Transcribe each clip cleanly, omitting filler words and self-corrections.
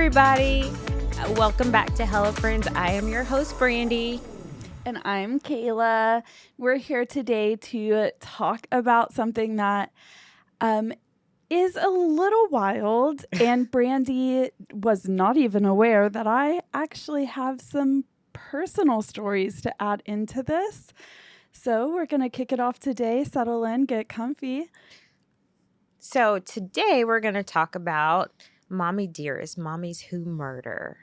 everybody. Welcome back to Hello Friends. I am your host, Brandy. And I'm Kayla. We're here today to talk about something that is a little wild. And Brandy was not even aware that I actually have some personal stories to add into this. So we're going to kick it off today. Settle in, get comfy. So today we're going to talk about Mommy Dearest, Mommies Who Murder.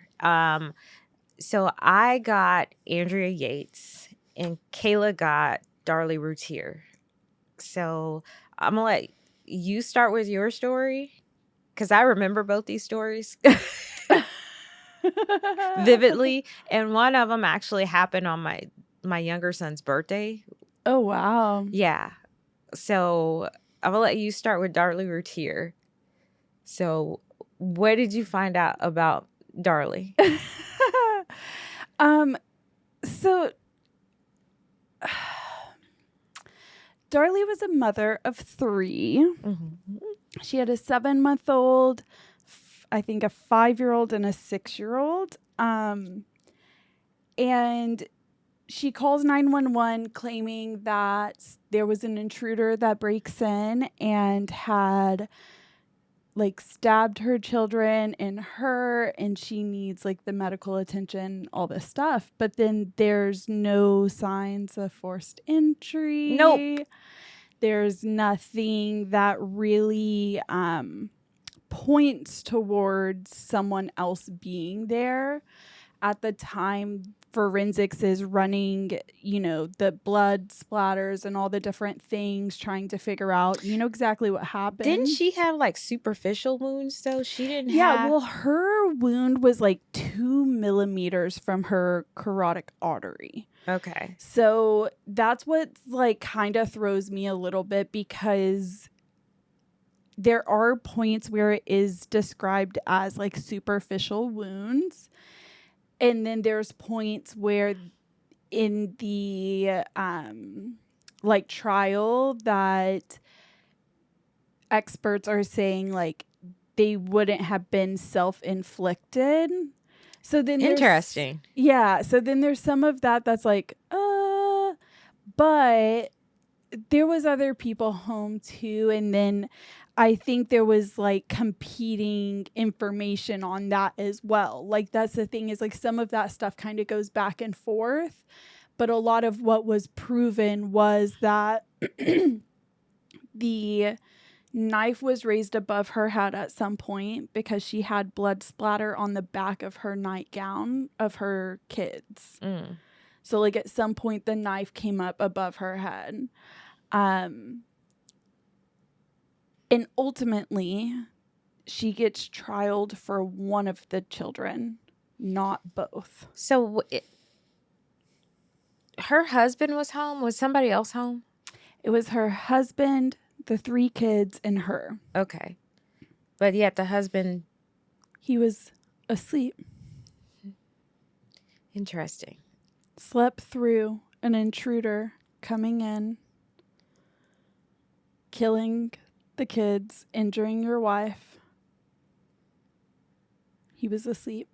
So I got Andrea Yates and Kayla got Darlie Routier. So I'm going to let you start with your story because I remember both these stories vividly. And one of them actually happened on my younger son's birthday. Oh, wow. Yeah. So I'm going to let you start with Darlie Routier. So what did you find out about Darlie? So Darlie was a mother of 3. Mm-hmm. She had a 7-month-old, I think a 5-year-old and a 6-year-old. And she calls 911 claiming that there was an intruder that breaks in and had stabbed her children and her, and she needs the medical attention, all this stuff. But then there's no signs of forced entry. Nope. There's nothing that really points towards someone else being there. At the time, forensics is running, the blood splatters and all the different things, trying to figure out, exactly what happened. Didn't she have superficial wounds though? She didn't have. Yeah, well, her wound was 2 millimeters from her carotid artery. Okay. So that's what kind of throws me a little bit, because there are points where it is described as superficial wounds. And then there's points where in the trial that experts are saying they wouldn't have been self-inflicted. So then Interesting. Yeah. So then there's some of that's but there was other people home too. And then I think there was competing information on that as well. That's the thing, is some of that stuff kind of goes back and forth. But a lot of what was proven was that the knife was raised above her head at some point because she had blood splatter on the back of her nightgown of her kids. Mm. So at some point the knife came up above her head. And ultimately she gets trialed for one of the children, not both. So her husband was home? Was somebody else home? It was her husband, the 3 kids, and her. Okay. But yet the husband... He was asleep. Interesting. Slept through an intruder coming in, killing the kids, injuring your wife. He was asleep.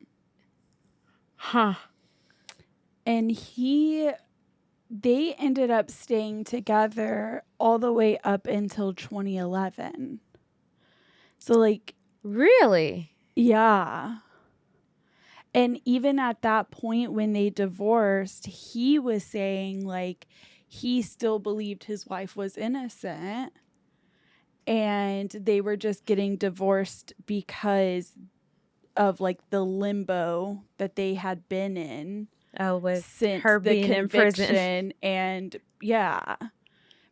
Huh. And they ended up staying together all the way up until 2011. So really? Yeah. And even at that point when they divorced, he was saying he still believed his wife was innocent, and they were just getting divorced because of the limbo that they had been in. Oh, with since her the being in prison. And yeah,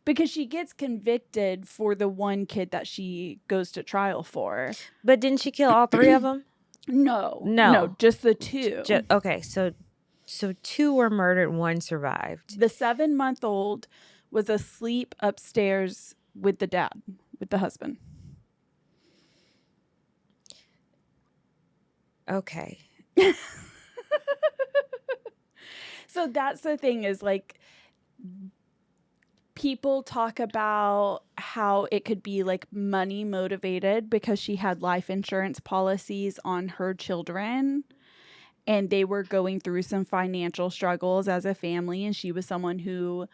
because she gets convicted for the one kid that she goes to trial for. But didn't she kill all 3 of them? No, just the 2. Okay, so 2 were murdered, 1 survived. The 7-month-old was asleep upstairs with the dad, with the husband. Okay. So that's the thing, is people talk about how it could be like money motivated because she had life insurance policies on her children and they were going through some financial struggles as a family. And she was someone who,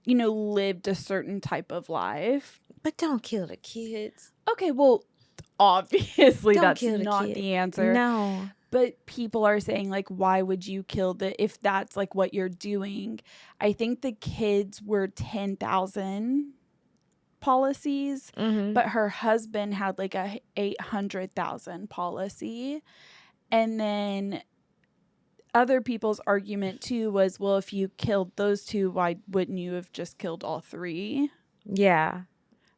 lived a certain type of life. But don't kill the kids. Okay, well, obviously Don't that's kill the not kid. the answer. No. But people are saying, like, why would you kill if that's like what you're doing? I think the kids were 10,000 policies, but her husband had like a 800,000 policy. And then other people's argument too was, well, if you killed those two, why wouldn't you have just killed all three? Yeah.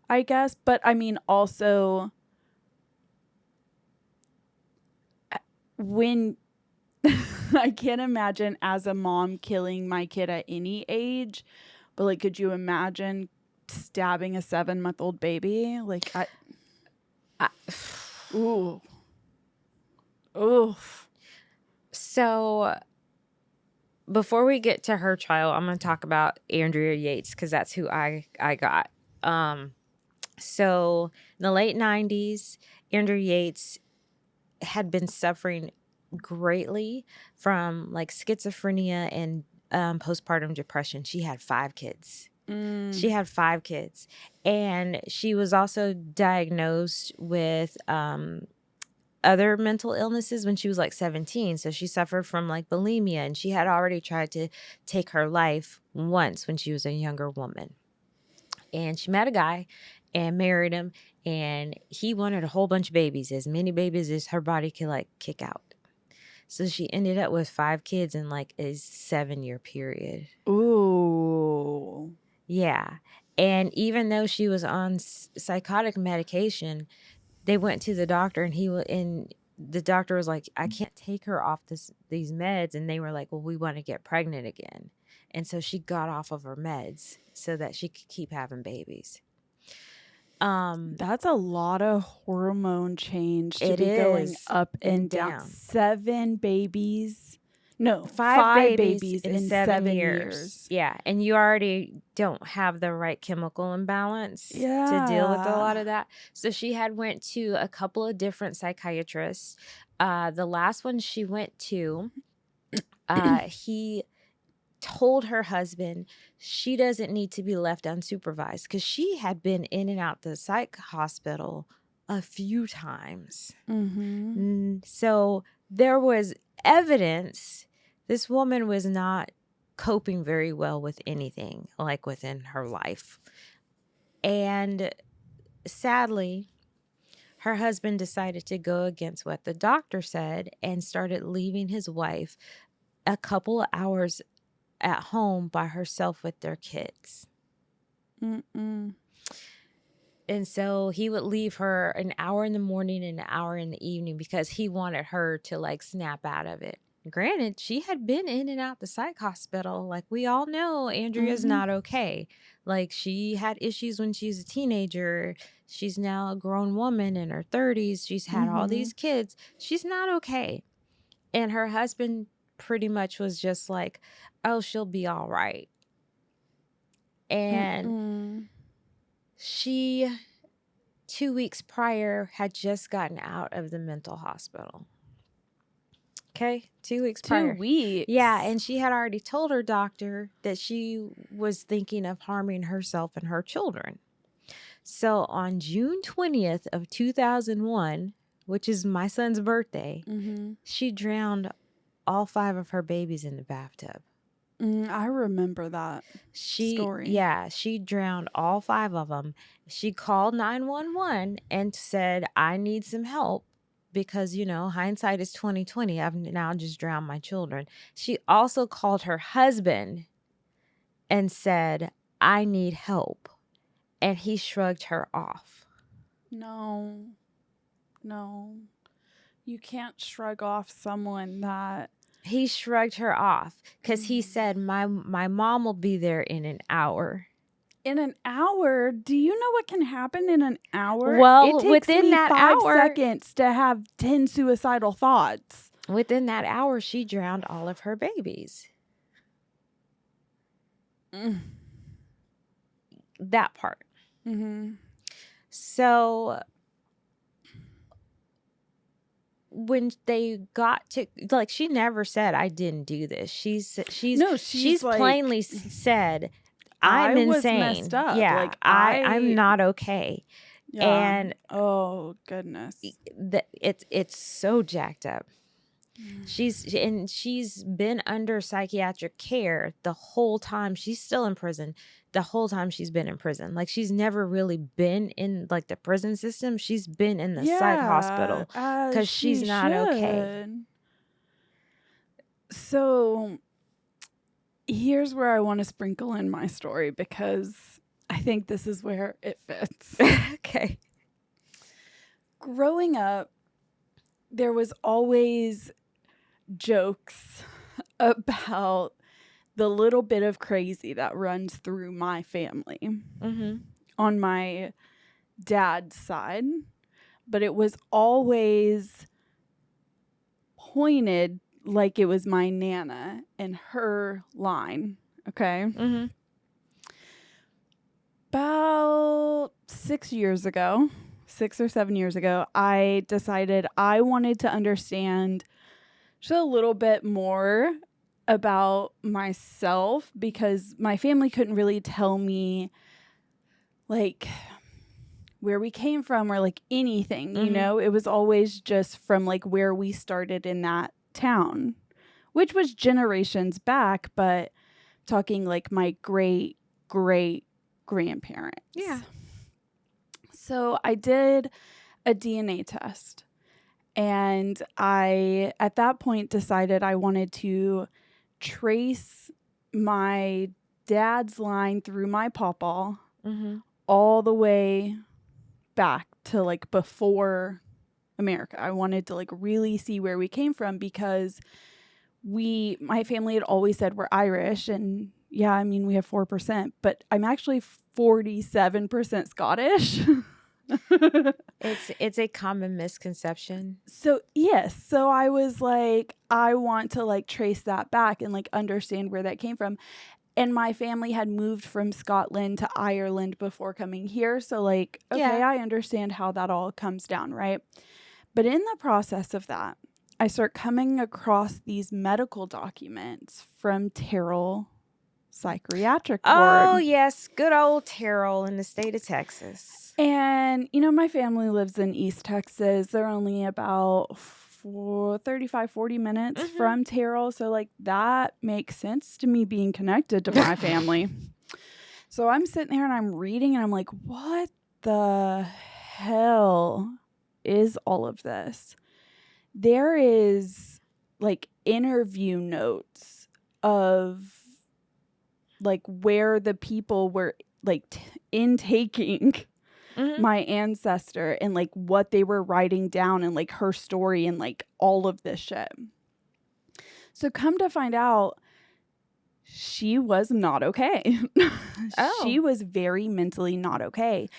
I guess. But I mean, also, when I can't imagine as a mom killing my kid at any age, but like, could you imagine stabbing a 7-month-old baby? Like, ooh. So before we get to her trial, I'm going to talk about Andrea Yates because that's who I got. So in the late 90s, Andrea Yates had been suffering greatly from like schizophrenia and postpartum depression. She had 5 kids. She had 5 kids. And she was also diagnosed with other mental illnesses when she was like 17. So she suffered from like bulimia, and she had already tried to take her life once when she was a younger woman. And she met a guy and married him, and he wanted a whole bunch of babies, as many babies as her body could like kick out. So she ended up with 5 kids in like a 7-year period. Ooh. Yeah. And even though she was on psychotic medication, they went to the doctor, and the doctor was like, I can't take her off these meds. And they were like, well, we want to get pregnant again. And so she got off of her meds so that she could keep having babies. That's a lot of hormone change to It be going is, up and and down. down. 7 babies. No, 5 babies in 7 years. Yeah. And you already don't have the right chemical imbalance to deal with a lot of that. So she had went to a couple of different psychiatrists. The last one she went to, he told her husband she doesn't need to be left unsupervised because she had been in and out the psych hospital a few times. So there was evidence this woman was not coping very well with anything like within her life. And sadly, her husband decided to go against what the doctor said and started leaving his wife a couple of hours at home by herself with their kids. And so he would leave her an hour in the morning and an hour in the evening because he wanted her to like snap out of it. Granted, she had been in and out the psych hospital. Like we all know, Andrea's not okay. Like she had issues when she was a teenager. She's now a grown woman in her 30s. She's had all these kids. She's not okay. And her husband pretty much was just like, oh, she'll be all right. And she, 2 weeks prior, had just gotten out of the mental hospital. Okay, 2 weeks prior. 2 weeks. Yeah, and she had already told her doctor that she was thinking of harming herself and her children. So on June 20th of 2001, which is my son's birthday, she drowned all 5 of her babies in the bathtub. I remember that story. Yeah, she drowned all 5 of them. She called 911 and said, I need some help because, hindsight is 2020. I've now just drowned my children. She also called her husband and said, I need help. And he shrugged her off. No. You can't shrug off someone that... He shrugged her off because he said, my mom will be there in an hour. In an hour? Do you know what can happen in an hour? Well, it takes within me that 5 hour, seconds to have 10 suicidal thoughts. Within that hour, she drowned all of her babies. that part. Mm-hmm. So when they got to, like, she never said, I didn't do this. She's like, plainly said, I'm I was insane. messed up. Yeah, Like, I'm not okay. Yeah. And oh goodness, it's so jacked up. She's been under psychiatric care the whole time. She's still in prison the whole time she's been in prison. Like, she's never really been in, like, the prison system. She's been in the psych hospital because she's not okay. So here's where I want to sprinkle in my story, because I think this is where it fits. Okay. Growing up, there was always jokes about the little bit of crazy that runs through my family on my dad's side, but it was always pointed like it was my Nana and her line. Okay. About 6 or 7 years ago, I decided I wanted to understand just a little bit more about myself, because my family couldn't really tell me, like, where we came from or, like, anything, you know? It was always just from, like, where we started in that town, which was generations back, but talking, like, my great grandparents. Yeah. So I did a DNA test, and I, at that point, decided I wanted to trace my dad's line through my pawpaw all the way back to, like, before America. I wanted to, like, really see where we came from, because my family had always said we're Irish, and yeah, I mean, we have 4%, but I'm actually 47% Scottish. It's a common misconception. So yes, so I was like, I want to, like, trace that back and, like, understand where that came from. And my family had moved from Scotland to Ireland before coming here, so, like, okay, I understand how that all comes down, right? But in the process of that, I start coming across these medical documents from Terrell Psychiatric Ward. Oh, yes. Good old Terrell in the state of Texas. And, you know, my family lives in East Texas. They're only about 35, 40 minutes from Terrell. So, like, that makes sense to me, being connected to my family. So I'm sitting there and I'm reading and I'm like, what the hell is all of this? There is, like, interview notes of, like, where the people were, like, intaking my ancestor, and, like, what they were writing down, and, like, her story, and, like, all of this shit. So come to find out, she was not okay. She was very mentally not okay,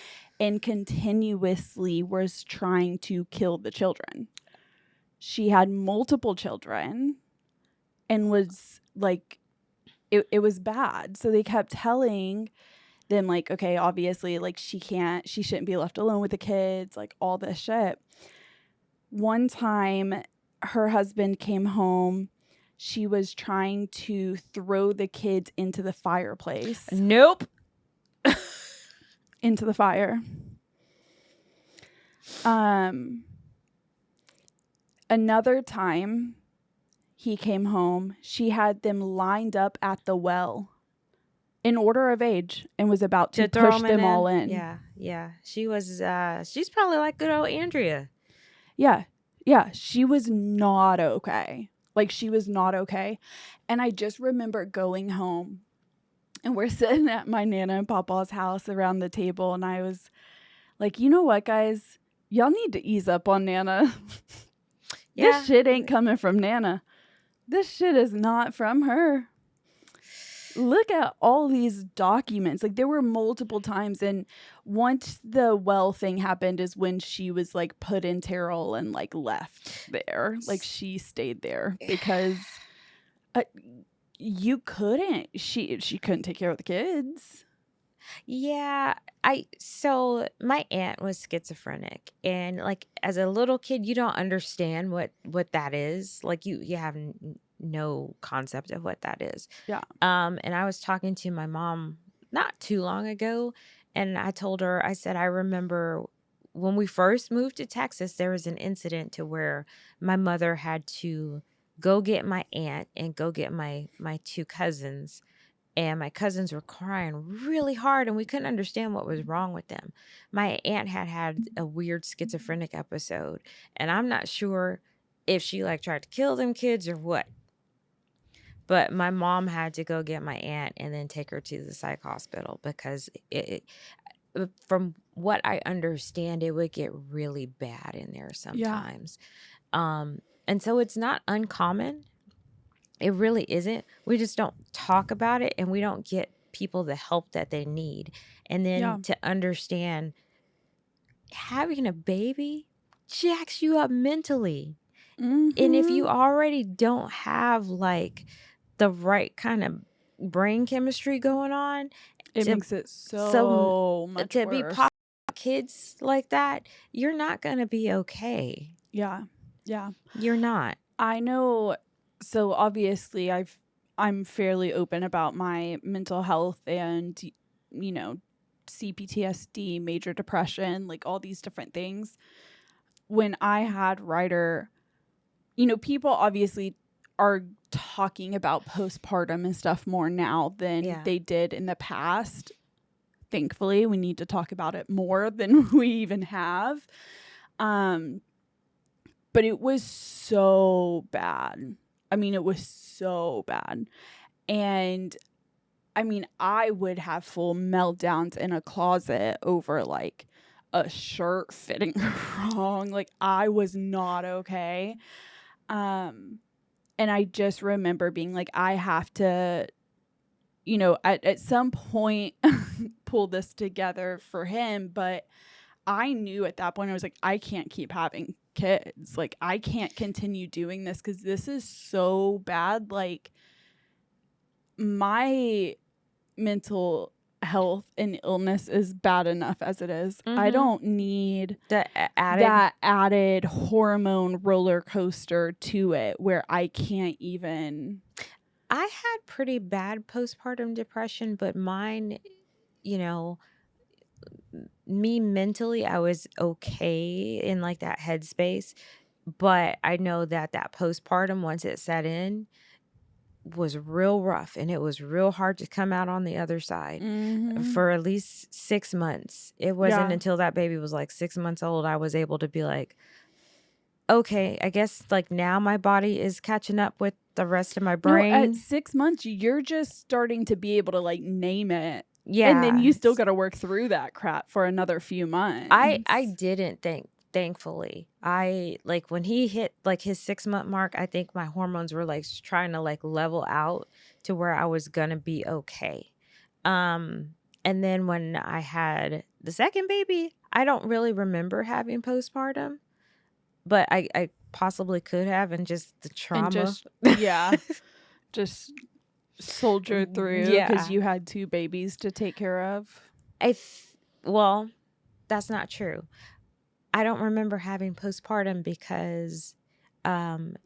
and continuously was trying to kill the children. She had multiple children and was, like, it was bad. So they kept telling them, like, okay, obviously, like, she shouldn't be left alone with the kids, like, all this shit. One time her husband came home, she was trying to throw the kids into the fireplace. Nope. Into the fire. Another time he came home, she had them lined up at the well in order of age and was about to push them all in. Yeah. She's probably like good old Andrea. Yeah. She was not okay. Like, she was not okay. And I just remember going home, and we're sitting at my Nana and Papa's house around the table, and I was like, you know what, guys? Y'all need to ease up on Nana. This shit ain't coming from Nana. This shit is not from her. Look at all these documents. Like, there were multiple times, and once the well thing happened is when she was, like, put in Terrell and, like, left there. Like, she stayed there because you couldn't. She couldn't take care of the kids. Yeah, so my aunt was schizophrenic, and like as a little kid you don't understand what that is. Like you have no concept of what that is. Yeah. And I was talking to my mom not too long ago, and I told her, I said, I remember when we first moved to Texas, there was an incident to where my mother had to go get my aunt and go get my two cousins, and my cousins were crying really hard and we couldn't understand what was wrong with them. My aunt had a weird schizophrenic episode, and I'm not sure if she like tried to kill them kids or what. But my mom had to go get my aunt and then take her to the psych hospital because from what I understand, it would get really bad in there Yeah. sometimes. And so it's not uncommon. It really isn't. We just don't talk about it, and we don't get people the help that they need. And Yeah. then to understand, having a baby jacks you up mentally. And if you already don't have like the right kind of brain chemistry going on, It to makes it so so much to be worse. kids like that, you're not going to be okay. Yeah. Yeah. You're not. I know. So obviously I'm fairly open about my mental health and, you know, CPTSD, major depression, like all these different things. When I had Ryder, you know, people obviously are talking about postpartum and stuff more now than they did in the past. Thankfully, we need to talk about it more than we even have. But it was so bad. I mean, it was so bad. And I mean, I would have full meltdowns in a closet over like a shirt fitting wrong. Like I was not okay. And I just remember being like, I have to, you know, at some point pull this together for him. But I knew at that point, I was like, I can't keep having kids. Like, I can't continue doing this because this is so bad. Like, my mental health and illness is bad enough as it is. I don't need that added hormone roller coaster to it where I can't even. I had pretty bad postpartum depression, but mine, you know, me mentally, I was okay in like that headspace. But I know that postpartum, once it set in, was real rough, and it was real hard to come out on the other side for at least 6 months. It wasn't until that baby was like 6 months old I was able to be like, okay, I guess like now my body is catching up with the rest of my brain. No, at 6 months, you're just starting to be able to like name it. Yeah. And then you still got to work through that crap for another few months. I didn't thankfully. I like when he hit like his 6-month mark, I think my hormones were like trying to like level out to where I was going to be okay. And then when I had the second baby, I don't really remember having postpartum, but I possibly could have, and just the trauma. And just soldiered through because you had 2 babies to take care of. Well, that's not true. I don't remember having postpartum because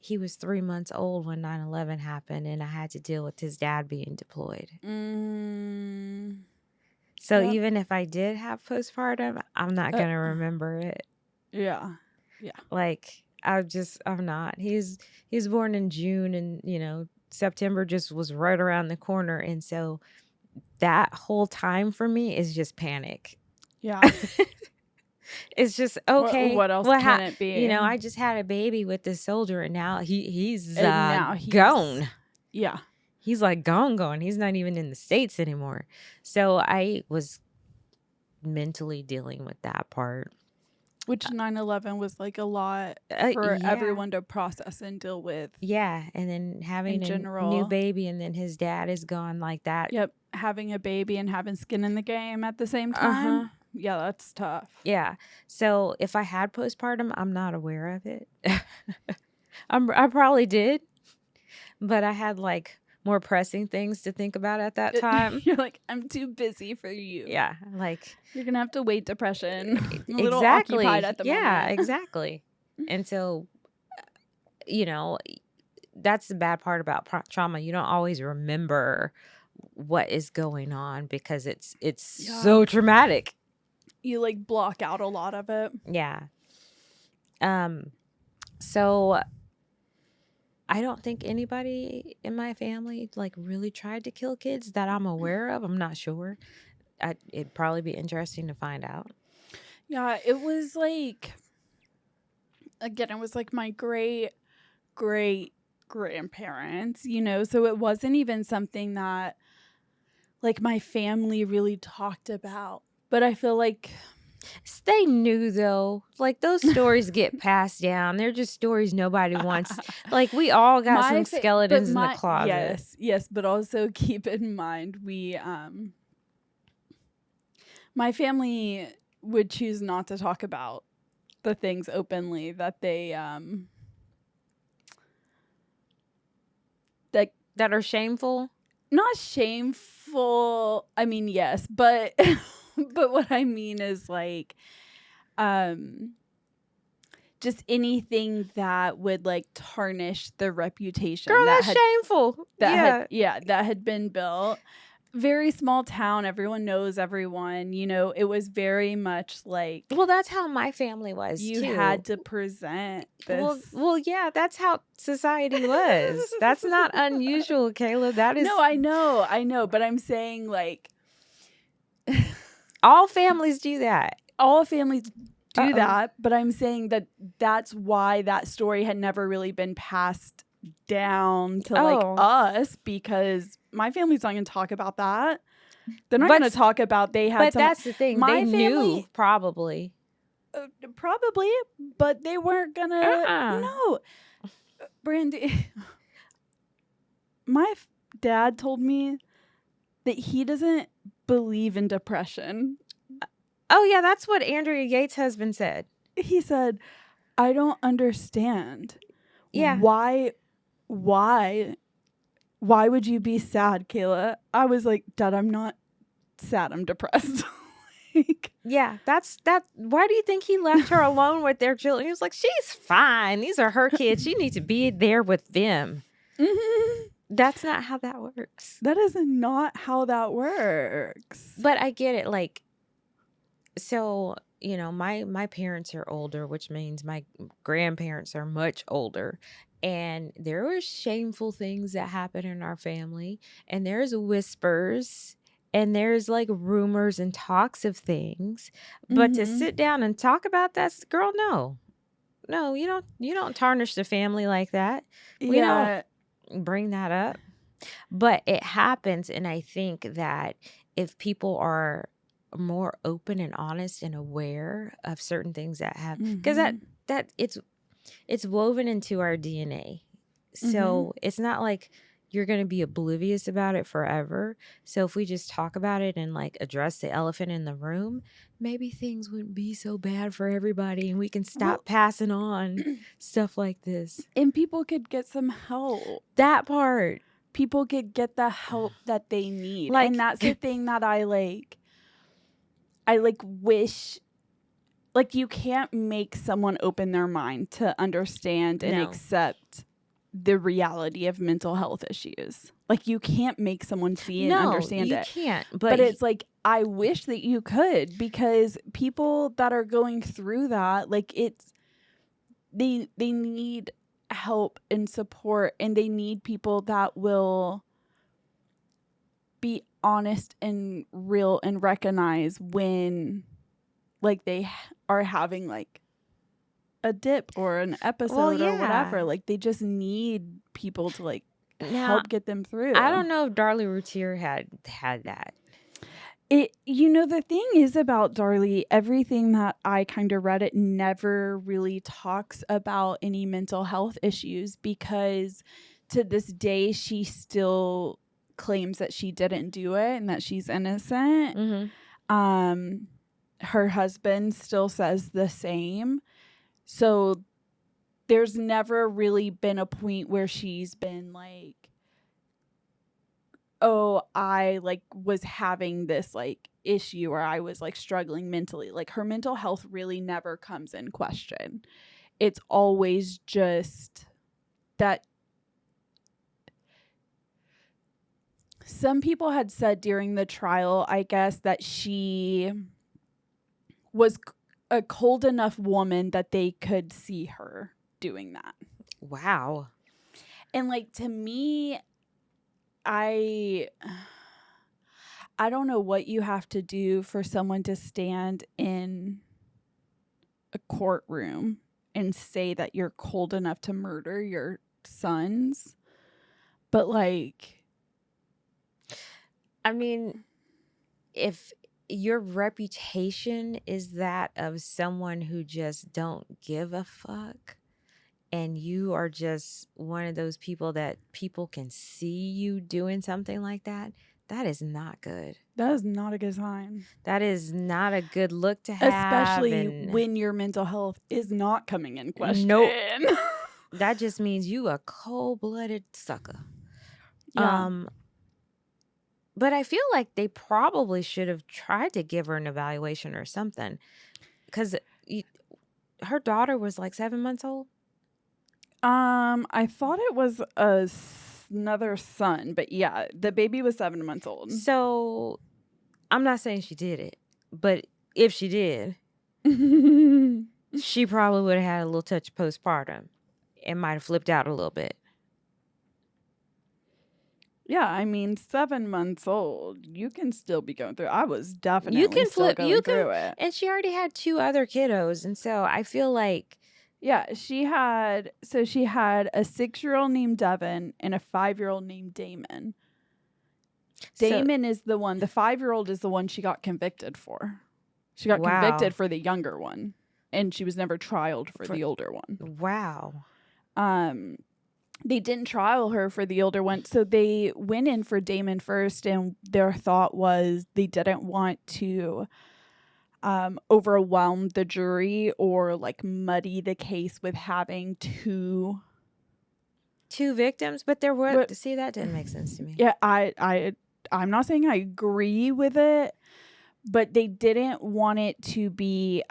he was 3 months old when 9/11 happened, and I had to deal with his dad being deployed. So even if I did have postpartum, I'm not going to remember it. Yeah. Like I'm not. He's born in June, and you know, September just was right around the corner, and so that whole time for me is just panic. Yeah. It's just okay. What else can it be? You know, I just had a baby with this soldier, and now he's gone. Yeah. He's like gone. He's not even in the States anymore. So I was mentally dealing with that part. Which 9/11 was like a lot for everyone to process and deal with. Yeah. And then having a new baby, and then his dad is gone like that. Yep. Having a baby and having skin in the game at the same time. Yeah, that's tough. Yeah. So if I had postpartum, I'm not aware of it. I probably did. But I had like more pressing things to think about at that time. You're like, I'm too busy for you. Yeah, like You're going to have to wait depression. I'm a little occupied exactly. at the Yeah, moment. exactly. And so, you know, that's the bad part about trauma. You don't always remember what is going on because it's so traumatic. You like block out a lot of it. Yeah. So I don't think anybody in my family like really tried to kill kids that I'm aware of. I'm not sure. It'd probably be interesting to find out. Yeah, it was like, again, it was like my great grandparents, you know, so it wasn't even something that like my family really talked about. But I feel like They knew though. Like those stories get passed down. They're just stories nobody wants. Like we all got some skeletons in the closet. Yes, but also keep in mind my family would choose not to talk about the things openly that they that are shameful. Not shameful. I mean, yes, but but what I mean is like just anything that would like tarnish the reputation. Girl, that's shameful. That had been built. Very small town, everyone knows everyone, you know, it was very much like, well, that's how my family was you too. had to present this. Well, yeah, that's how society was. That's not unusual, Kayla. That is. No, I know, but I'm saying like all families do that. All families do that, but I'm saying that that's why that story had never really been passed down to like us, because my family's not going to talk about that. They're not going to talk about they had. But that's the thing. They knew probably, but they weren't gonna. No, Brandy. My dad told me that he doesn't believe in depression. Oh yeah, that's what Andrea Yates' husband said. He said, "I don't understand. Yeah, why would you be sad, Kayla?" I was like, Dad, I'm not sad, I'm depressed. Like, yeah, that's that. Why do you think he left her alone with their children? He was like, she's fine. These are her kids. She needs to be there with them. Mm-hmm. That's not how that works. That is not how that works. But I get it. Like, so, you know, my parents are older, which means my grandparents are much older. And there were shameful things that happen in our family. And there's whispers. And there's like rumors and talks of things. But to sit down and talk about that, girl, no. No, you don't tarnish the family like that. We don't bring that up. But it happens. And I think that if people are more open and honest and aware of certain things that happen, because that it's woven into our DNA. So it's not like you're going to be oblivious about it forever. So if we just talk about it and like address the elephant in the room, maybe things wouldn't be so bad for everybody and we can stop passing on stuff like this. And people could get some help. That part. People could get the help that they need. Like, and that's the thing that I wish, like, you can't make someone open their mind to understand and accept the reality of mental health issues. Like, you can't make someone see and understand it. You can't. But it's like, I wish that you could, because people that are going through that, like, they need help and support, and they need people that will be honest and real and recognize when like they are having like a dip or an episode or whatever. Like, they just need people to like help get them through. I don't know if Darlie Routier had that. It, you know, the thing is about Darlie, everything that I kind of read, it never really talks about any mental health issues, because to this day she still claims that she didn't do it and that she's innocent. Her husband still says the same. So there's never really been a point where she's been like oh, I like was having this like issue or I was like struggling mentally. Like her mental health really never comes in question. It's always just that some people had said during the trial, I guess, that she was a cold enough woman that they could see her doing that. Wow. And like to me, I don't know what you have to do for someone to stand in a courtroom and say that you're cold enough to murder your sons. But like, I mean, if your reputation is that of someone who just don't give a fuck, and you are just one of those people that people can see you doing something like that, that is not good. that is not a good sign. That is not a good look to have. Especially And when your mental health is not coming in question. nope, that just means you a cold-blooded sucker. Yeah. But I feel like they probably should have tried to give her an evaluation or something, because her daughter was like 7 months old. I thought it was another son, but yeah, the baby was 7 months old. So I'm not saying she did it, but if she did, she probably would have had a little touch of postpartum and might have flipped out a little bit. Yeah, I mean, 7 months old, you can still be going through. I was definitely still going through it. And she already had 2 other kiddos, and so I feel like, yeah, she had a 6-year-old named Devin and a 5-year-old named Damon. Damon is the 5-year-old is the one she got convicted for. She got convicted for the younger one, and she was never trialed for the older one. Wow. They didn't trial her for the older one, so they went in for Damon first, and their thought was they didn't want to overwhelm the jury or like muddy the case with having two victims, but there were, see, that didn't make sense to me. Yeah, I'm not saying I agree with it, but they didn't want it to be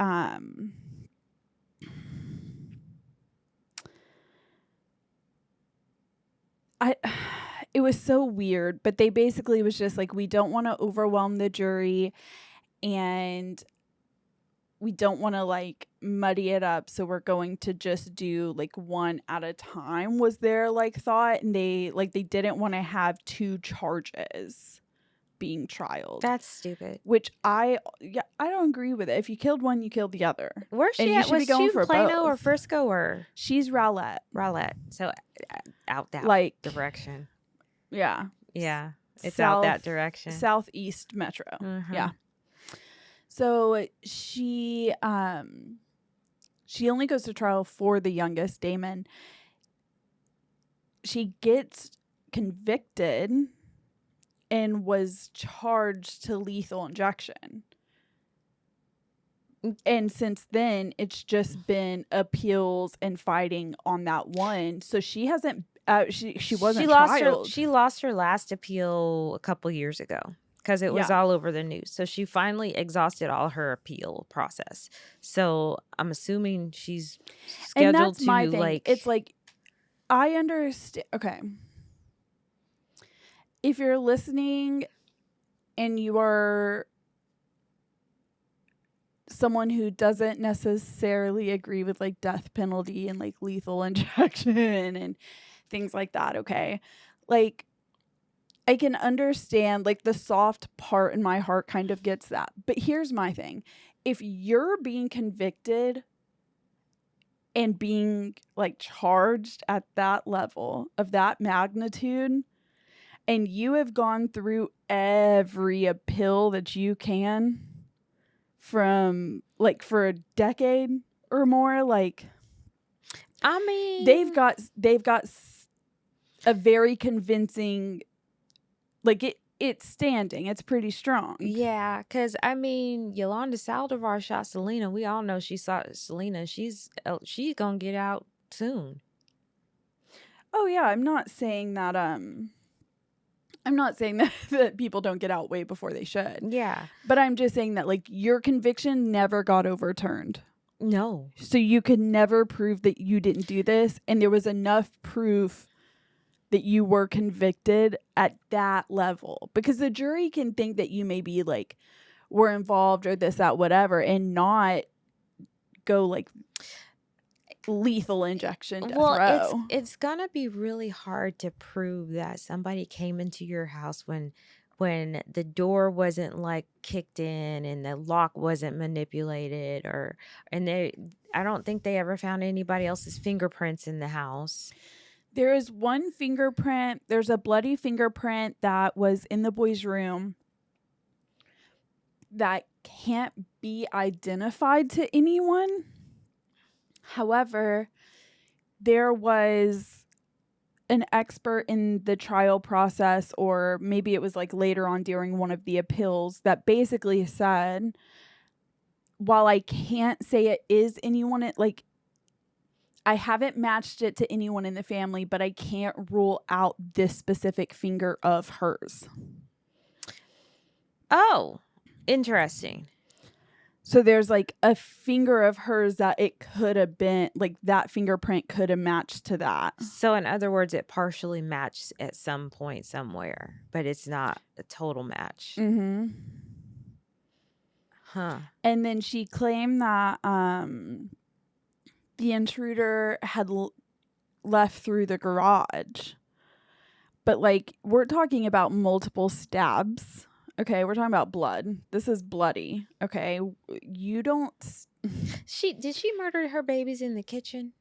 it was so weird, but they basically was just like, we don't want to overwhelm the jury and we don't want to like muddy it up, so we're going to just do like one at a time was their like thought, and they didn't want to have 2 charges being trialed. That's stupid. Which I don't agree with it. If you killed one, you killed the other. Where's she at? Was she Plano or Frisco or? She's Rowlett. So out that like direction. Yeah. Yeah. It's out that direction. Southeast Metro. Mm-hmm. Yeah. So she only goes to trial for the youngest, Damon. She gets convicted and was charged to lethal injection. And since then, it's just been appeals and fighting on that one. So she hasn't. She wasn't trialed. She lost her last appeal a couple years ago because it was all over the news. So she finally exhausted all her appeal process. So I'm assuming she's scheduled and that's to my thing. like. It's like, I understand. Okay. If you're listening and you are someone who doesn't necessarily agree with like death penalty and like lethal injection and things like that, okay, like I can understand like the soft part in my heart kind of gets that. But here's my thing. If you're being convicted and being like charged at that level of that magnitude, and you have gone through every appeal that you can from like for a decade or more, like, I mean, they've got a very convincing, like it's standing. It's pretty strong. Yeah, because I mean, Yolanda Saldivar shot Selena. We all know she shot Selena. She's gonna get out soon. Oh yeah, I'm not saying that I'm not saying that people don't get out way before they should. Yeah. But I'm just saying that, like, your conviction never got overturned. No. So you could never prove that you didn't do this. And there was enough proof that you were convicted at that level. Because the jury can think that you maybe, like, were involved or this, that, whatever, and not go, like, lethal injection death row. It's gonna be really hard to prove that somebody came into your house when the door wasn't like kicked in and the lock wasn't manipulated, I don't think they ever found anybody else's fingerprints in the house. There is one fingerprint. There's a bloody fingerprint that was in the boys' room that can't be identified to anyone. However, there was an expert in the trial process, or maybe it was like later on during one of the appeals, that basically said, while I can't say it is anyone, like, I haven't matched it to anyone in the family, but I can't rule out this specific finger of hers. Oh, interesting. So there's like a finger of hers that it could have been, like, that fingerprint could have matched to that. So in other words, it partially matched at some point somewhere, but it's not a total match. Mm-hmm. Huh. And then she claimed that the intruder had left through the garage. But, like, we're talking about multiple stabs. Okay, we're talking about blood. This is bloody. Okay, you don't... Did she murder her babies in the kitchen?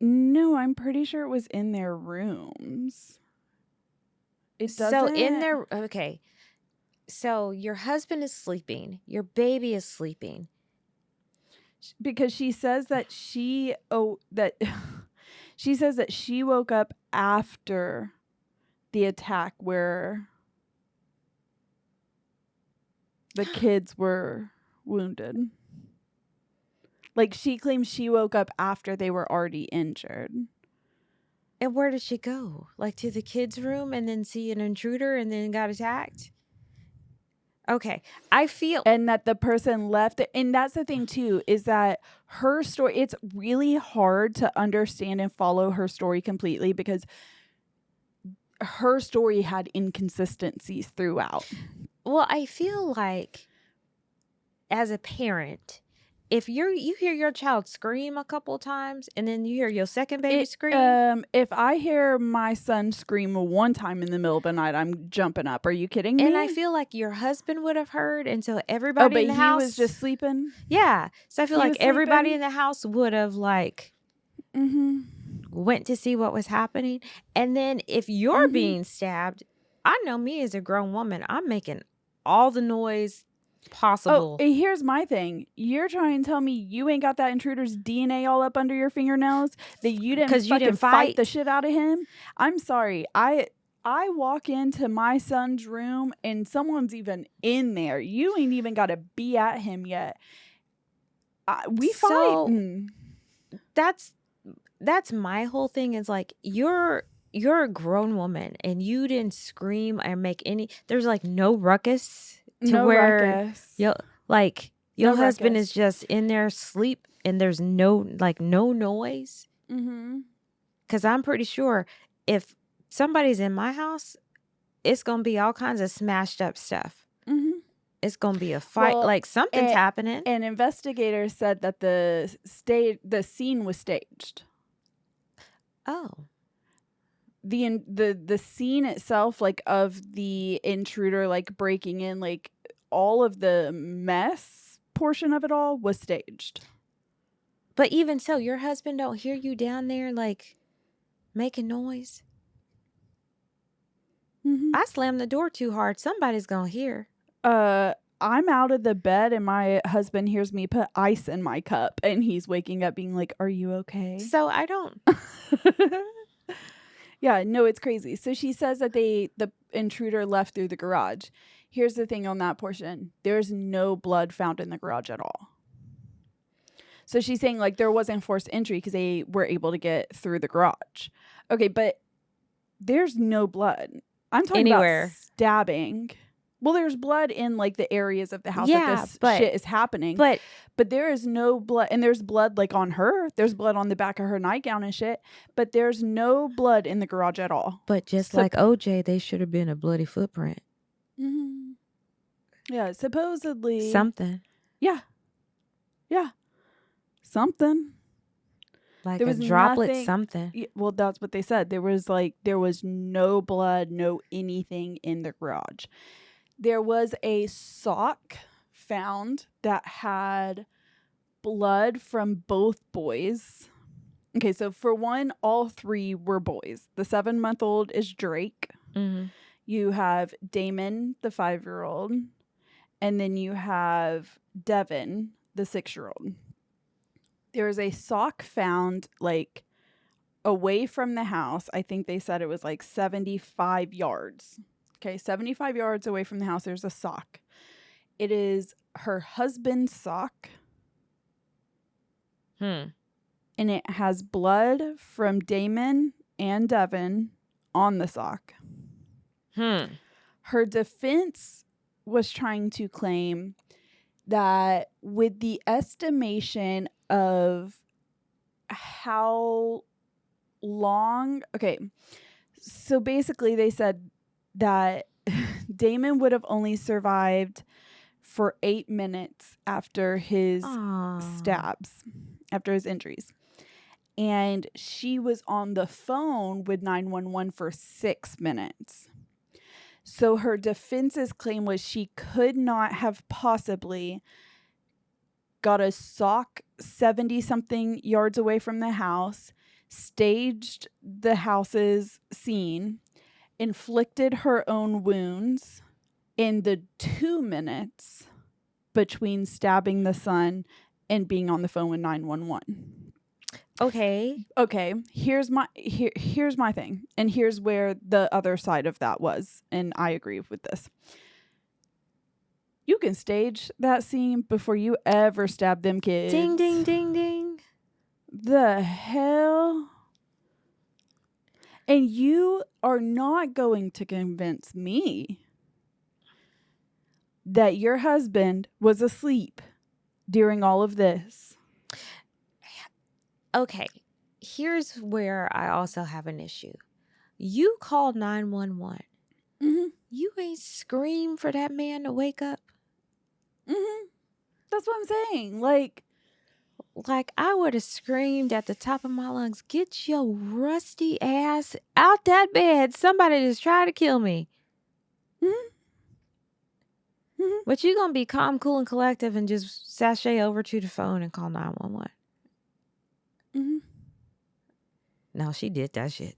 No, I'm pretty sure it was in their rooms. It doesn't... So in their... Okay. So your husband is sleeping. Your baby is sleeping. Because she says that she says that she woke up after the attack where the kids were wounded. Like, she claims she woke up after they were already injured. And where did she go? Like, to the kids' room and then see an intruder and then got attacked? Okay. I feel... And that the person left. And that's the thing, too, is that her story, it's really hard to understand and follow her story completely because her story had inconsistencies throughout. Well, I feel like as a parent, if you hear your child scream a couple times and then you hear your second baby scream. If I hear my son scream one time in the middle of the night, I'm jumping up. Are you kidding me? And I feel like your husband would have heard, and so everybody in the house... he was just sleeping? Yeah. So I feel like everybody in the house would have, like... Mm-hmm. Went to see what was happening. And then if you're being stabbed, I know me as a grown woman, I'm making all the noise possible. Oh, here's my thing. You're trying to tell me you ain't got that intruder's DNA all up under your fingernails? That you didn't fight the shit out of him? I'm sorry. I walk into my son's room and someone's even in there. You ain't even got to be at him yet. We fight. That's my whole thing, is like, you're a grown woman and you didn't scream or make any... There's like no ruckus to where your husband is just in there asleep and there's no noise. Mm-hmm. Because I'm pretty sure if somebody's in my house, it's gonna be all kinds of smashed up stuff. Mm-hmm. It's gonna be a fight, like something's happening. And investigators said that the scene was staged. Oh. The scene itself, like, of the intruder, like, breaking in, like, all of the mess portion of it all was staged. But even so, your husband don't hear you down there, like, making noise? Mm-hmm. I slammed the door too hard. Somebody's gonna hear. I'm out of the bed and my husband hears me put ice in my cup and he's waking up being like, "Are you okay?" So I don't... Yeah, no, it's crazy. So she says that the intruder left through the garage. Here's the thing on that portion. There's no blood found in the garage at all. So she's saying, like, there wasn't forced entry because they were able to get through the garage. Okay, but there's no blood. I'm talking about Anywhere. stabbing. Well, there's blood in like the areas of the house that this shit is happening. But there is no blood, and there's blood like on her. There's blood on the back of her nightgown and shit. But there's no blood in the garage at all. But just like OJ, they should have been a bloody footprint. Mm-hmm. Yeah, supposedly something. Yeah. Something. Like there was a droplet, something. Well, that's what they said. There was no blood, no anything in the garage. There was a sock found that had blood from both boys. Okay, so for one, all three were boys. The 7-month-old is Drake. Mm-hmm. You have Damon, the 5-year-old. And then you have Devin, the 6-year-old. There was a sock found like away from the house. I think they said it was like 75 yards. Okay, 75 yards away from the house, there's a sock. It is her husband's sock. And it has blood from Damon and Devin on the sock. Her defense was trying to claim that with the estimation of how long... Okay, so basically they said that Damon would have only survived for 8 minutes after his stabs, after his injuries. And she was on the phone with 911 for 6 minutes. So her defense's claim was she could not have possibly got a sock 70-something yards away from the house, staged the house's scene, inflicted her own wounds in the 2 minutes between stabbing the son and being on the phone with 911. Okay. Here's my thing, and here's where the other side of that was, and I agree with this. You can stage that scene before you ever stab them kids. Ding, ding, ding, ding. The hell? And you are not going to convince me that your husband was asleep during all of this. Okay, here's where I also have an issue. You called 911. Mm-hmm. You ain't scream for that man to wake up. Mm-hmm. That's what I'm saying. Like I would have screamed at the top of my lungs, get your rusty ass out that bed. Somebody just tried to kill me. Mm-hmm. Mm-hmm. But you're going to be calm, cool, and collective and just sashay over to the phone and call 911. Mm-hmm. No, she did that shit.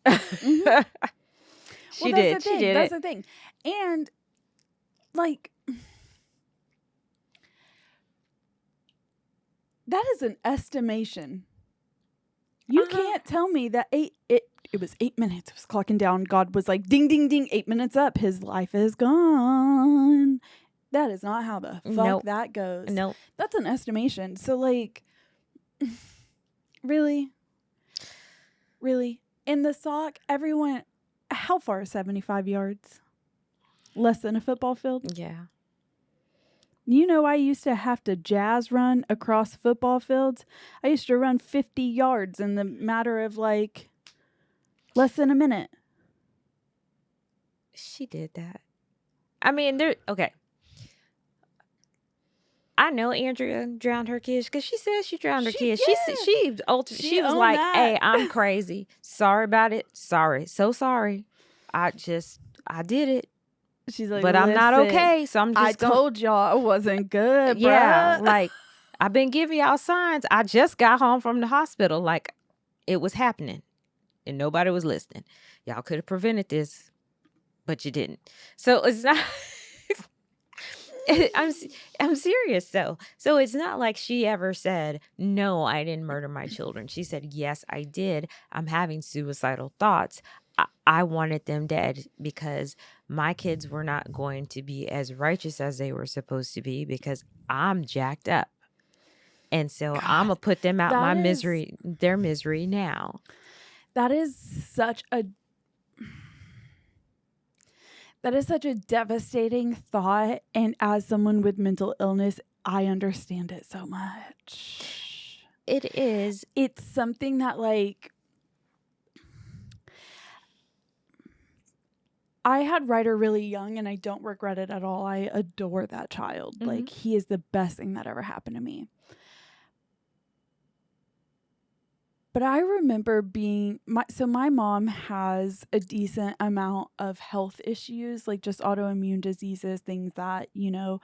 Mm-hmm. She did. That's the thing. And like, that is an estimation. You can't tell me that it was 8 minutes. It was clocking down. God was like, ding, ding, ding, 8 minutes up. His life is gone. That is not how the fuck that goes. Nope. That's an estimation. So like, really? In the sock, everyone, how far is 75 yards? Less than a football field? Yeah. You know, I used to have to jazz run across football fields. I used to run 50 yards in the matter of like less than a minute. She did that. I mean, okay. I know Andrea drowned her kids because she says she drowned her kids. Yeah. She was like, "Hey, I'm crazy. Sorry about it. Sorry. So sorry. I did it. She's like, but I'm not okay. So I'm just told y'all it wasn't good, yeah, bruh. Like, I've been giving y'all signs. I just got home from the hospital. Like, it was happening. And nobody was listening. Y'all could have prevented this, but you didn't. So it's not... I'm serious, though. So it's not like she ever said, no, I didn't murder my children. She said, yes, I did. I'm having suicidal thoughts. I wanted them dead because my kids were not going to be as righteous as they were supposed to be because I'm jacked up. And so I'm going to put them out their misery now. That is such a... That is such a devastating thought. And as someone with mental illness, I understand it so much. It is. It's something that, like, I had Ryder really young and I don't regret it at all. I adore that child. Mm-hmm. Like, he is the best thing that ever happened to me. But I remember my mom has a decent amount of health issues, like just autoimmune diseases, things that, you know,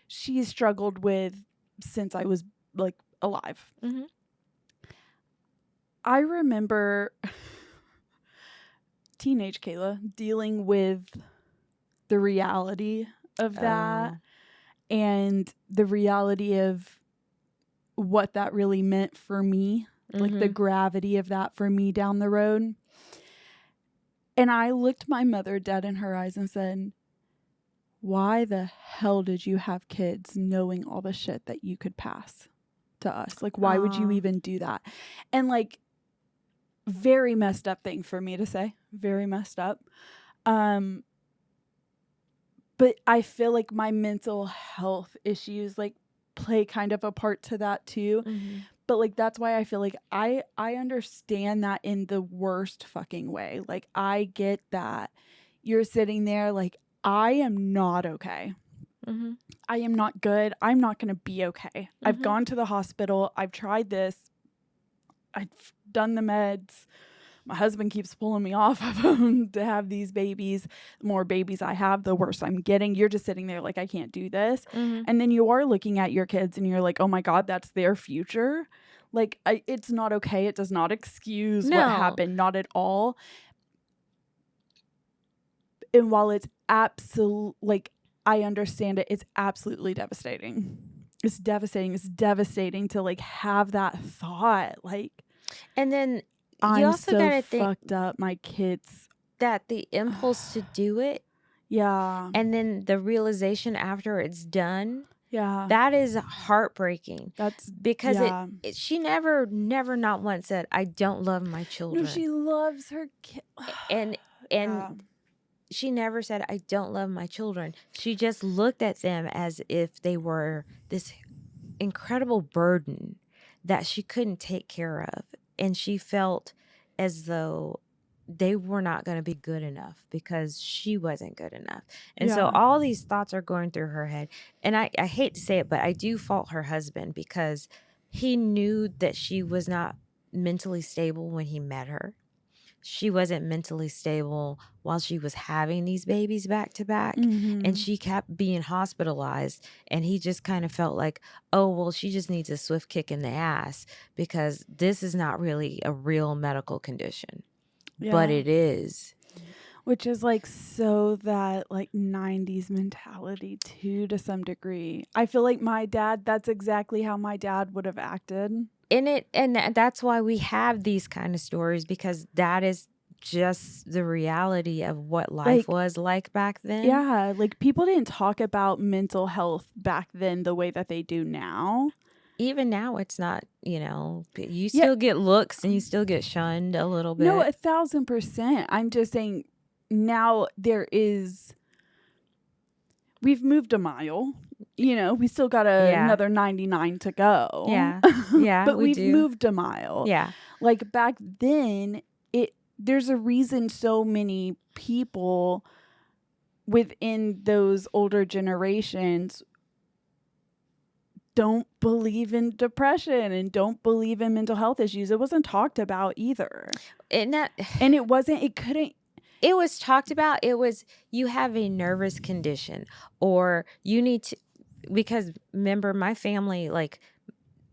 she's struggled with since I was like alive. Mm-hmm. I remember teenage Kayla dealing with the reality of that and the reality of what that really meant for me. Like the gravity of that for me down the road. And I looked my mother dead in her eyes and said, why the hell did you have kids knowing all the shit that you could pass to us? Like, why would you even do that? And like, very messed up thing for me to say. Very messed up. But I feel like my mental health issues like play kind of a part to that too. Mm-hmm. But like, that's why I feel like I understand that in the worst fucking way. Like, I get that you're sitting there like, I am not okay. Mm-hmm. I am not good. I'm not going to be okay. Mm-hmm. I've gone to the hospital. I've tried this. I've done the meds. My husband keeps pulling me off of them to have these babies. The more babies I have, the worse I'm getting. You're just sitting there like, I can't do this. Mm-hmm. And then you are looking at your kids and you're like, oh my God, that's their future. Like, it's not okay. It does not excuse what happened. Not at all. And while it's like, I understand it, it's absolutely devastating. It's devastating. It's devastating to like have that thought. Like, and then I'm also so fucked up. My kids. That the impulse to do it. Yeah. And then the realization after it's done. Yeah. That is heartbreaking. That's because she never not once said, I don't love my children. No, she loves her kids. And she never said, I don't love my children. She just looked at them as if they were this incredible burden that she couldn't take care of. And she felt as though they were not going to be good enough because she wasn't good enough. And so all these thoughts are going through her head. And I hate to say it, but I do fault her husband because he knew that she was not mentally stable when he met her. She wasn't mentally stable while she was having these babies back to back. And she kept being hospitalized. And he just kind of felt like, oh, well, she just needs a swift kick in the ass because this is not really a real medical condition. Yeah. But it is. Which is like so that like 90s mentality too, to some degree. I feel like my dad, that's exactly how my dad would have acted. And that's why we have these kind of stories, because that is just the reality of what life was like back then. Yeah, like people didn't talk about mental health back then the way that they do now. Even now, it's not, you still get looks and you still get shunned a little bit. No, 1,000%. I'm just saying now we've moved a mile. We still got another 99 to go. Yeah. Yeah. But we've moved a mile. Yeah. Like back then, there's a reason so many people within those older generations don't believe in depression and don't believe in mental health issues. It wasn't talked about either. It was talked about. It was, you have a nervous condition, or you need to, because remember my family, like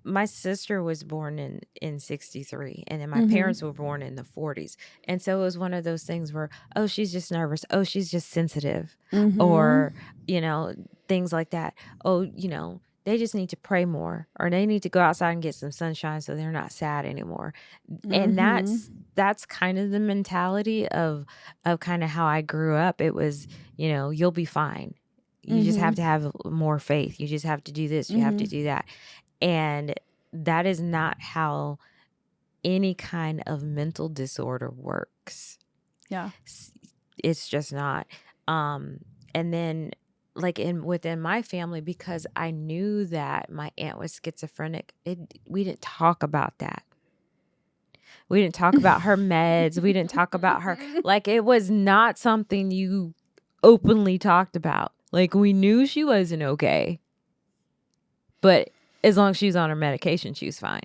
my sister was born in 63 and then my parents were born in the 40s. And so it was one of those things where, oh, she's just nervous. Oh, she's just sensitive. Or, things like that. Oh, they just need to pray more, or they need to go outside and get some sunshine so they're not sad anymore. And that's kind of the mentality of kind of how I grew up. It was, you'll be fine. You just have to have more faith. You just have to do this. You have to do that. And that is not how any kind of mental disorder works. Yeah. It's just not. And then like within my family, because I knew that my aunt was schizophrenic, we didn't talk about that. We didn't talk about her meds. We didn't talk about her. Like, it was not something you openly talked about. Like, we knew she wasn't okay, but as long as she was on her medication, she was fine.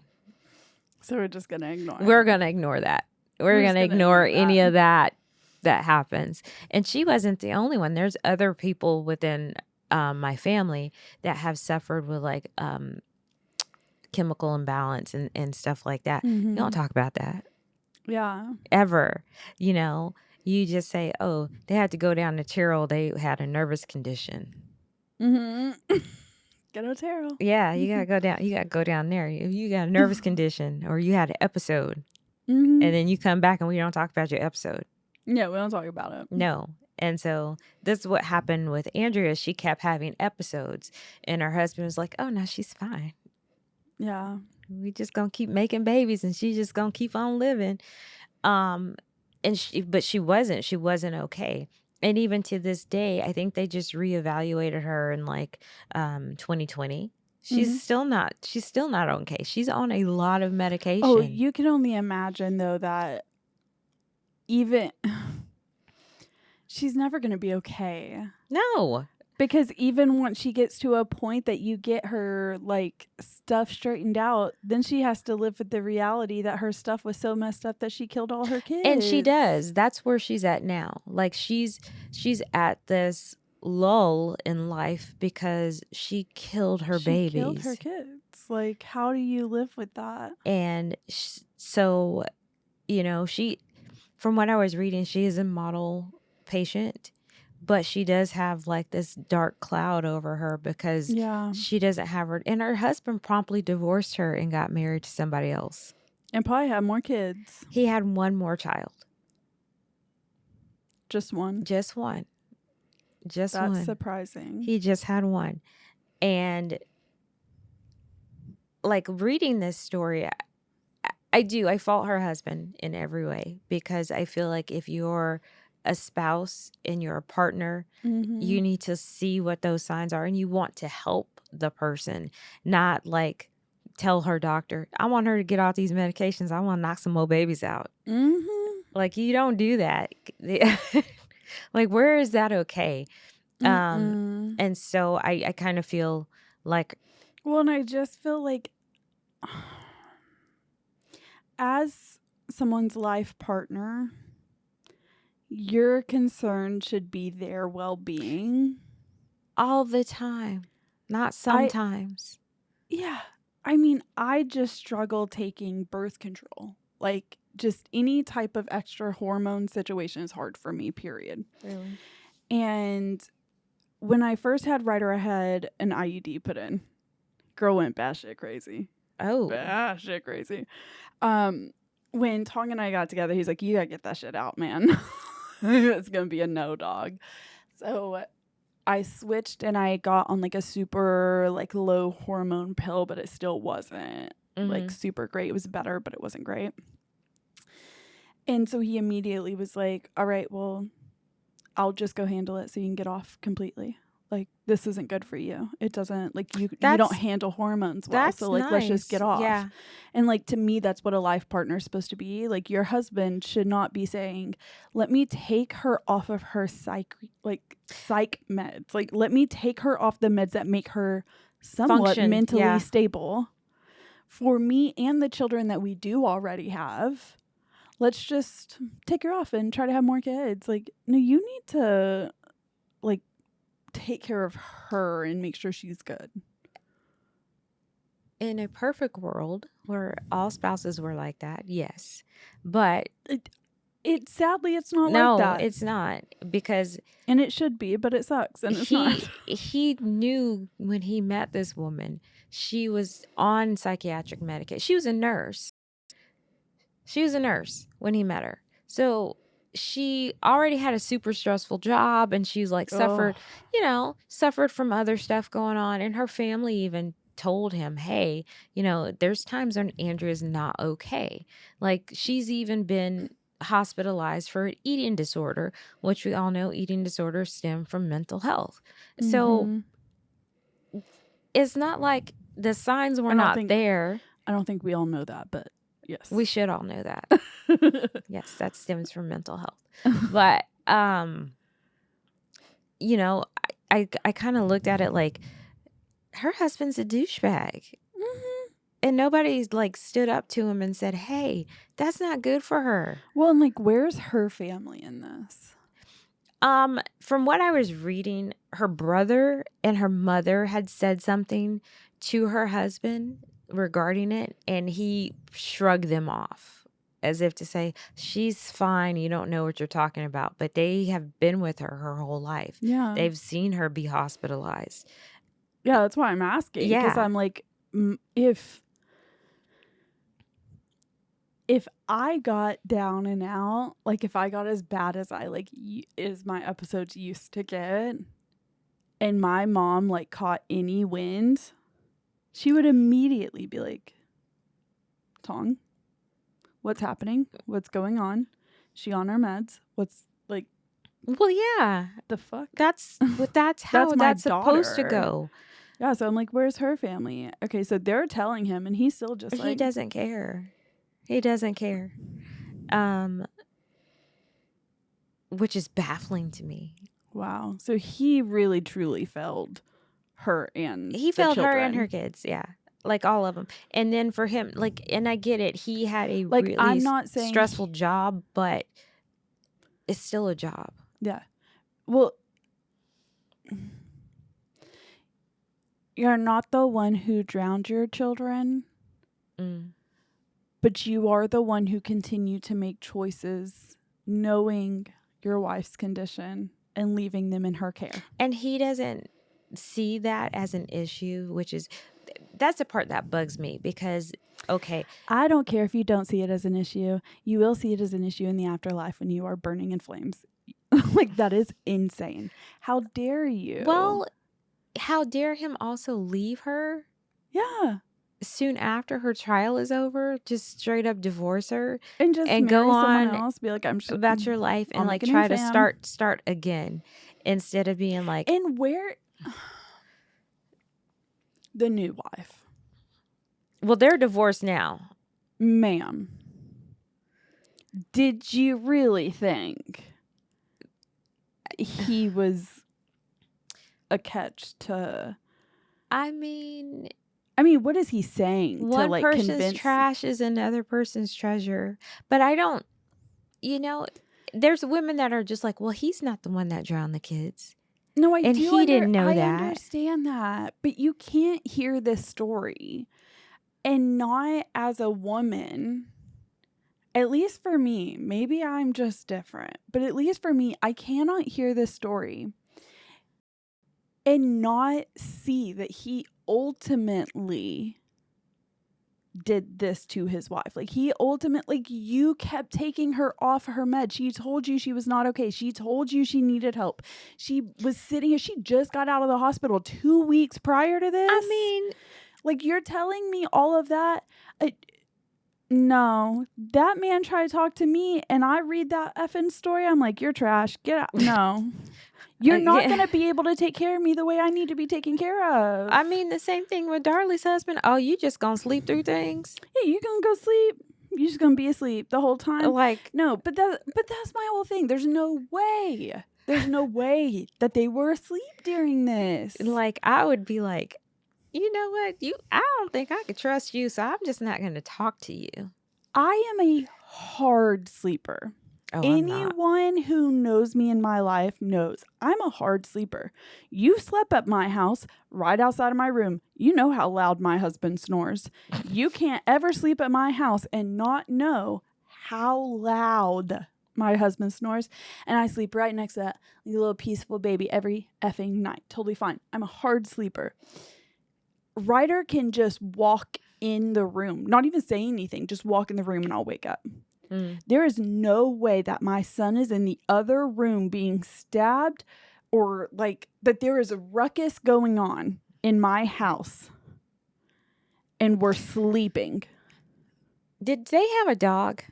So we're just going to ignore We're it. going to ignore that. We're just going to gonna ignore ignore any that. of that happens. And she wasn't the only one. There's other people within my family that have suffered with like chemical imbalance and stuff like that. You don't talk about that. Yeah. Ever. You know, you just say, oh, they had to go down to Terrell. They had a nervous condition. Go to Terrell. Yeah, you gotta go down. You gotta go down there. You got a nervous condition, or you had an episode, and then you come back and we don't talk about your episode. Yeah, we don't talk about it. No. And so this is what happened with Andrea. She kept having episodes, and her husband was like, "Oh, no, she's fine. Yeah. We just gonna keep making babies, and she's just gonna keep on living." But she wasn't okay. And even to this day, I think they just reevaluated her in like 2020. She's still not okay. She's on a lot of medication. Oh, you can only imagine though that even she's never going to be okay. No. Because even once she gets to a point that you get her like stuff straightened out, then she has to live with the reality that her stuff was so messed up that she killed all her kids. And she does. That's where she's at now. Like she's at this lull in life because she killed her babies. She killed her kids. Like, how do you live with that? And so, you know, from what I was reading, she is a model patient, but she does have like this dark cloud over her because she doesn't have her. And her husband promptly divorced her and got married to somebody else. And probably had more kids. He had one more child. Just one? Just one. Just one. That's surprising. He just had one. And like reading this story, I fault her husband in every way because I feel like if you're a spouse and you're a partner, you need to see what those signs are and you want to help the person, not like tell her doctor, I want her to get off these medications. I want to knock some more babies out. Like, you don't do that. Like, where is that okay? And so I kind of feel like... Well, and I just feel like as someone's life partner, your concern should be their well-being. All the time. Not sometimes. Yeah. I mean, I just struggle taking birth control. Like, just any type of extra hormone situation is hard for me, period. Really? And when I first had Ryder, I had an IUD put in. Girl went batshit crazy. Oh. Batshit crazy. When Tong and I got together, he's like, you gotta get that shit out, man. It's gonna be a no, dog. So I switched and I got on like a super like low hormone pill, but it still wasn't like super great. It was better, but it wasn't great. And so he immediately was like, all right, well, I'll just go handle it so you can get off completely. Like, this isn't good for you. It doesn't, like, you don't handle hormones well. So, like, let's just get off. Yeah. And, like, to me, that's what a life partner is supposed to be. Like, your husband should not be saying, let me take her off of her psych meds. Like, let me take her off the meds that make her somewhat mentally stable. For me and the children that we do already have, let's just take her off and try to have more kids. Like, no, you need to, like, take care of her and make sure she's good. In a perfect world where all spouses were like that, yes. But sadly it's not like that. No, it's not, because and it should be, but it sucks and it's not. He knew when he met this woman, she was on psychiatric medication. She was a nurse. She was a nurse when he met her. So she already had a super stressful job, and she's like suffered from other stuff going on. And her family even told him, hey, there's times when Andrea's not okay. Like, she's even been hospitalized for an eating disorder, which we all know eating disorders stem from mental health. So Mm-hmm. it's not like the signs were I don't not think there. I don't think we all know that, but yes. We should all know that. Yes, that stems from mental health. But you know, I kind of looked at it like her husband's a douchebag. Mhm. And nobody's like stood up to him and said, "Hey, that's not good for her." Well, and like, where's her family in this? From what I was reading, her brother and her mother had said something to her husband regarding it, and he shrugged them off as if to say, "She's fine. You don't know what you're talking about." But they have been with her whole life. Yeah. They've seen her be hospitalized. Yeah, that's why I'm asking. Because Yeah. I'm like, if I got down and out, like if I got as bad as I like as my episodes used to get, and my mom like caught any wind, she would immediately be like, "Tong, what's happening? What's going on? She on her meds? What's like Well, yeah. the fuck?" That's how my that's supposed to daughter. go. Yeah, so I'm like, "Where's her family?" Okay, so they're telling him, and he's still just He like, doesn't care. He doesn't care. Which is baffling to me. wow. So he really truly failed her and He the failed her and children. her kids, yeah. Like all of them. And then for him, like, and I get it. He had a Like, really I'm not saying stressful job, but it's still a job. Yeah. Well, you're not the one who drowned your children, but you are the one who continued to make choices knowing your wife's condition and leaving them in her care. And he doesn't see that as an issue, which is that's the part that bugs me because okay, I don't care if you don't see it as an issue. You will see it as an issue in the afterlife when you are burning in flames. Like, that is insane. How dare you? well, how dare him also leave her Yeah. soon after her trial is over, just straight up divorce her And just and marry go someone on else. Be like, I'm just about your life I'll and like make a new try to fam. start again instead of being like, And where the new wife, well, they're divorced now. ma'am, did you really think he was a catch to? I mean, What is he saying to one like person's convince? trash is another person's treasure. But I don't, there's women that are just like, well, he's not the one that drowned the kids. No, I And do. he didn't know I that. understand that, but you can't hear this story and not as a woman. At least for me, maybe I'm just different, but at least for me, I cannot hear this story and not see that he ultimately did this to his wife. Like, he ultimately, like, you kept taking her off her med. She told you she was not okay. She told you she needed help. She was sitting here. She just got out of the hospital 2 weeks prior to this. I mean, like, you're telling me all of that. No, that man tried to talk to me, and I read that effing story. I'm like, you're trash. Get out. No. You're not going to be able to take care of me the way I need to be taken care of. I mean, the same thing with Darlie's husband. Oh, you just gonna sleep through things? Yeah, you going to go sleep. You're just going to be asleep the whole time. Like, no, but that's my whole thing. There's no way. There's no way that they were asleep during this. like I would be like, you know what? I don't think I could trust you, so I'm just not going to talk to you. I am a hard sleeper. Oh, Anyone who knows me in my life knows I'm a hard sleeper. You slept at my house right outside of my room. You know how loud my husband snores. You can't ever sleep at my house and not know how loud my husband snores. And I sleep right next to that little peaceful baby every effing night. Totally fine. I'm a hard sleeper. Ryder can just walk in the room, not even say anything, just walk in the room and I'll wake up. There is no way that my son is in the other room being stabbed or like that there is a ruckus going on in my house and we're sleeping. Did they have a dog?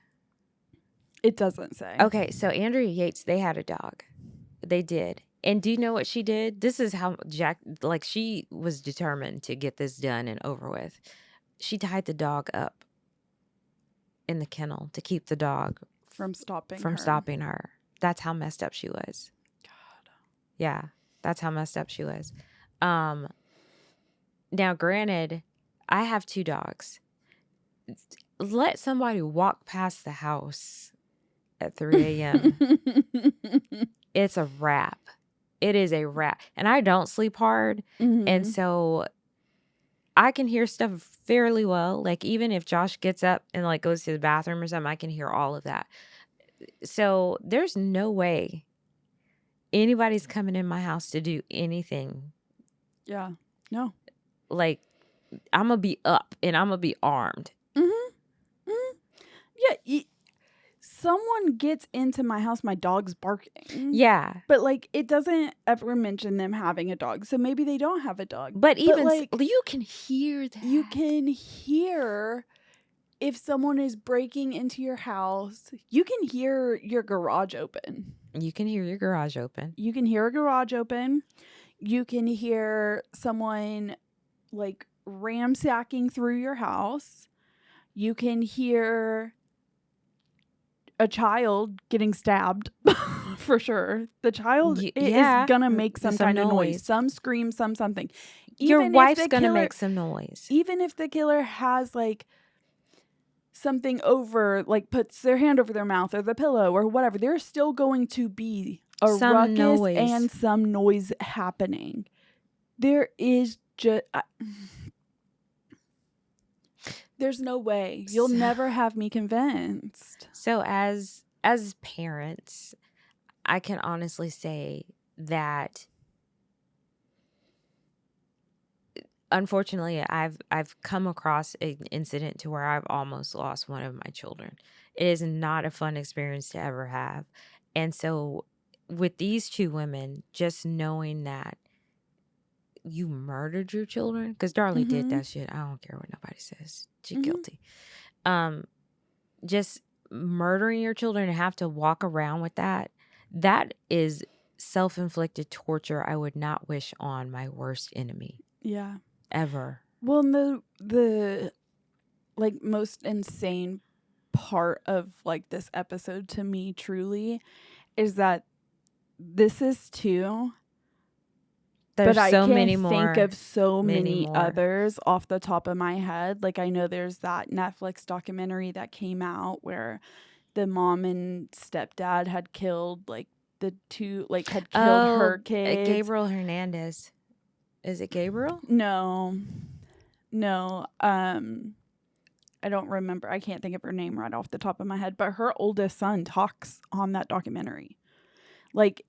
It doesn't say. Okay, so Andrea Yates, they had a dog. They did. And do you know what she did? This is how she was determined to get this done and over with. She tied the dog up in the kennel to keep the dog From stopping her. That's how messed up she was. God. Yeah, that's how messed up she was. Now, granted, I have 2 dogs. Let somebody walk past the house at 3 a.m. It's a wrap. It is a wrap. And I don't sleep hard. And so I can hear stuff fairly well. Like, even if Josh gets up and like goes to the bathroom or something, I can hear all of that. So there's no way anybody's coming in my house to do anything. Yeah. No. Like, I'm going to be up and I'm going to be armed. Yeah. Someone gets into my house, my dog's barking. Yeah. But like, it doesn't ever mention them having a dog. So maybe they don't have a dog. But even like, you can hear that. You can hear if someone is breaking into your house. You can hear your garage open. You can hear your garage open. You can hear a garage open. You can hear someone like ransacking through your house. You can hear a child getting stabbed for sure. The child is gonna make some kind of noise. Some scream, something. Your wife's gonna make some noise. Even if the killer has like something over, like puts their hand over their mouth or the pillow or whatever, there's still going to be some ruckus noise. And some noise happening. There is just there's no way. You'll never have me convinced. So as parents, I can honestly say that unfortunately I've come across an incident to where I've almost lost one of my children. It is not a fun experience to ever have. And so with these 2 women, just knowing that you murdered your children, because Darlie did that shit. I don't care what nobody says. She's guilty. Just murdering your children and have to walk around with that is self-inflicted torture I would not wish on my worst enemy. Yeah. Ever. Well, the like most insane part of like this episode to me truly is that this is 2. There's but so I can many more. think of so many others off the top of my head. Like, I know there's that Netflix documentary that came out where the mom and stepdad had killed like the 2, like had killed her kids. Gabriel Hernandez. Is it Gabriel? No. I don't remember. I can't think of her name right off the top of my head, but her oldest son talks on that documentary. Like,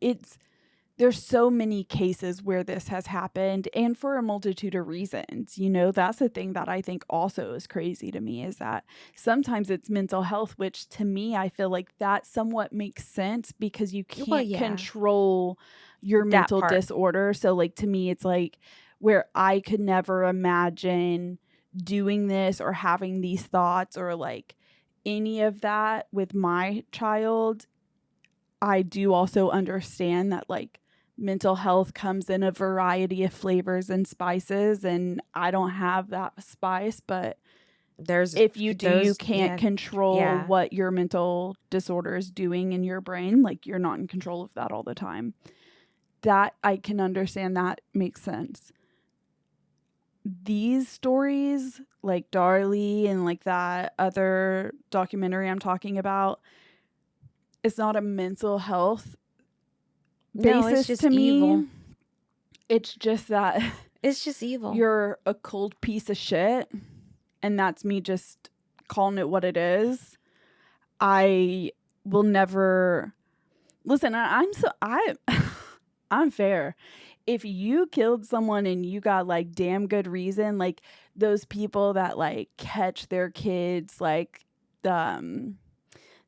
there's so many cases where this has happened, and for a multitude of reasons. You know, that's the thing that I think also is crazy to me, is that sometimes it's mental health, which to me, I feel like that somewhat makes sense because you can't control your mental disorder. So like, to me, it's like where I could never imagine doing this or having these thoughts or like any of that with my child. I do also understand that like mental health comes in a variety of flavors and spices, and I don't have that spice, but if you do, you can't control what your mental disorder is doing in your brain. Like, you're not in control of that all the time. That I can understand. That makes sense. These stories, like Darlie and like that other documentary I'm talking about, it's not a mental health basis it's just to evil. Me. It's just that it's just evil. You're a cold piece of shit, and that's me just calling it what it is. I will never listen. I'm fair. If you killed someone and you got like damn good reason, like those people that like catch their kids like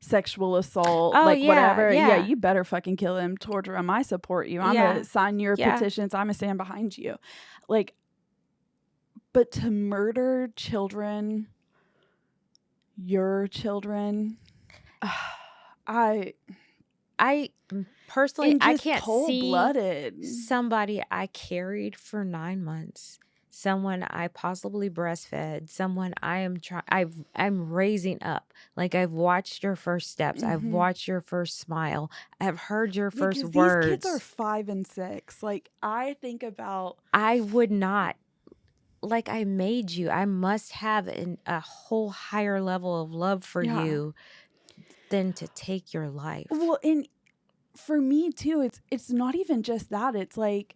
sexual assault, whatever. Yeah, you better fucking kill him, torture him. I support you. I'm gonna sign your petitions. I'm gonna stand behind you. Like, but to murder children, your children, I I personally, and I just can't see cold-blooded. somebody I carried for 9 months, someone I possibly breastfed, someone I'm raising up. Like, I've watched your first steps, I've Mhm. watched your first smile, I've heard your first 'Cause these kids are words. 5 and 6. Like, I think about I would not, like, I made you. I must have a whole higher level of love for yeah. you than to take your life. Well, and for me too, it's not even just that. It's like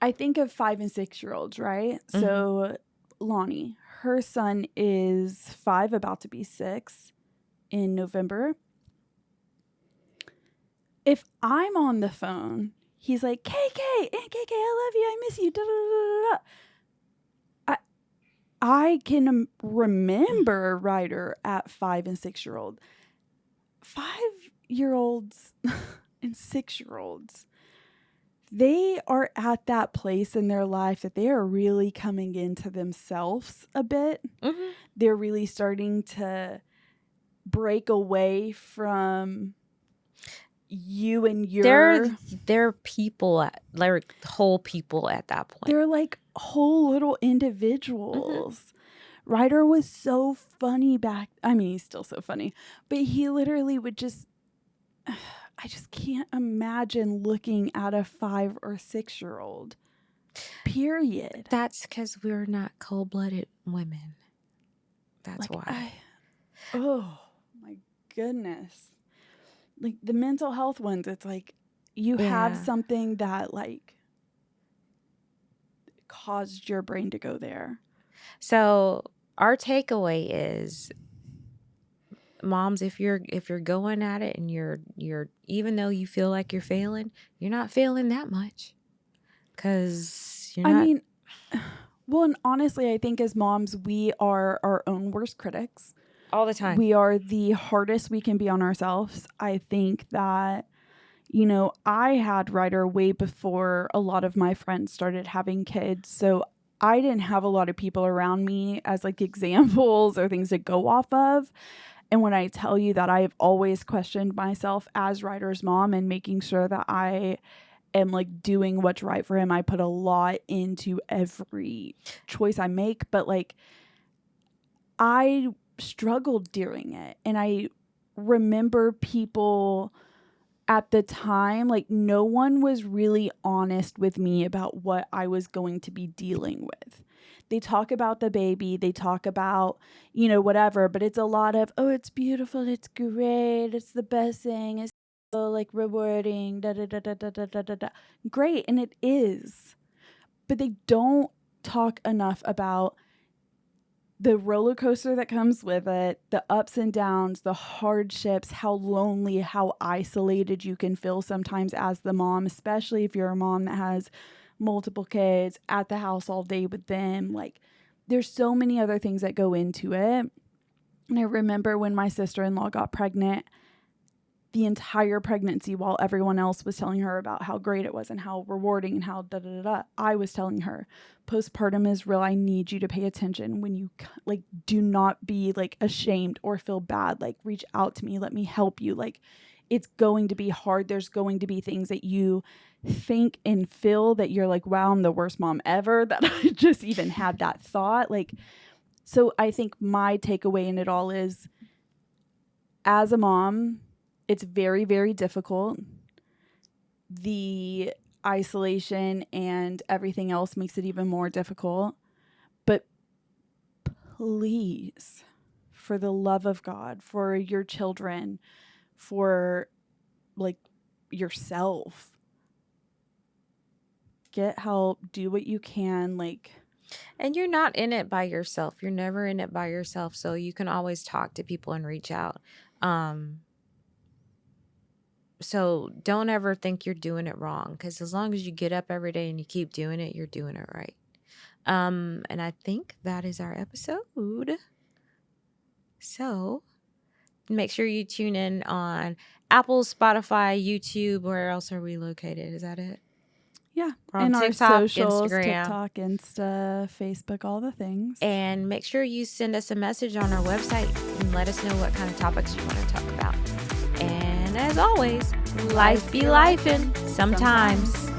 I think of 5 and 6-year-olds, right? Mhm. So Lonnie, her son is 5, about to be 6 in November. If I'm on the phone, he's like, KK, Aunt KK, I love you, I miss you. Da, da, da, da, da. I can remember Ryder at 5 and 6-year-old. 5-year-olds and 6-year-olds, they are at that place in their life that they are really coming into themselves a bit. Mhm. They're really starting to break away from you and your. They're people like whole people at that point. They're like whole little individuals. Ryder was so funny he's still so funny, but he literally would just, I just can't imagine looking at a 5 or 6-year-old. Period. That's because we're not cold-blooded women. That's Like, why. oh my goodness. Like the mental health ones, it's like you have Yeah. something that like caused your brain to go there. So our takeaway is, moms, if you're going at it and you're even though you feel like you're failing, you're not failing that much, because you're I not mean, well, and honestly, I think as moms, we are our own worst critics. all the time. We are the hardest we can be on ourselves. I think that, you know, I had Ryder way before a lot of my friends started having kids. So I didn't have a lot of people around me as like examples or things to go off of. And when I tell you that I have always questioned myself as Ryder's mom and making sure that I am like doing what's right for him, I put a lot into every choice I make. But like, I struggled during it. And I remember people at the time, like, no one was really honest with me about what I was going to be dealing with. They talk about the baby, they talk about, you know, whatever, but it's a lot of, oh, it's beautiful, it's great, it's the best thing, it's so like rewarding, da da da da da da da da da. Great, and it is. But they don't talk enough about the roller coaster that comes with it, the ups and downs, the hardships, how lonely, how isolated you can feel sometimes as the mom, especially if you're a mom that has multiple kids at the house all day with them. Like, there's so many other things that go into it. And I remember when my sister-in-law got pregnant, the entire pregnancy, while everyone else was telling her about how great it was and how rewarding and how da-da-da-da, I was telling her, postpartum is real. I need you to pay attention. When you, like, do not be, like, ashamed or feel bad. Like, reach out to me. Let me help you. Like, it's going to be hard. There's going to be things that you think and feel that you're like, wow, I'm the worst mom ever, that I just even had that thought. Like, so I think my takeaway in it all is, as a mom, it's very, very difficult. The isolation and everything else makes it even more difficult. But please, for the love of God, for your children, for like yourself, get help, do what you can. Like, And you're not in it by yourself. You're never in it by yourself. So you can always talk to people and reach out. So don't ever think you're doing it wrong, because as long as you get up every day and you keep doing it, you're doing it right. And I think that is our episode. So make sure you tune in on Apple, Spotify, YouTube. Where else are we located? Is that it? yeah. We're on And our TikTok, socials, Instagram. TikTok, Insta, Facebook, all the things. And make sure you send us a message on our website and let us know what kind of topics you want to talk about. And And as always, life be lifin' sometimes.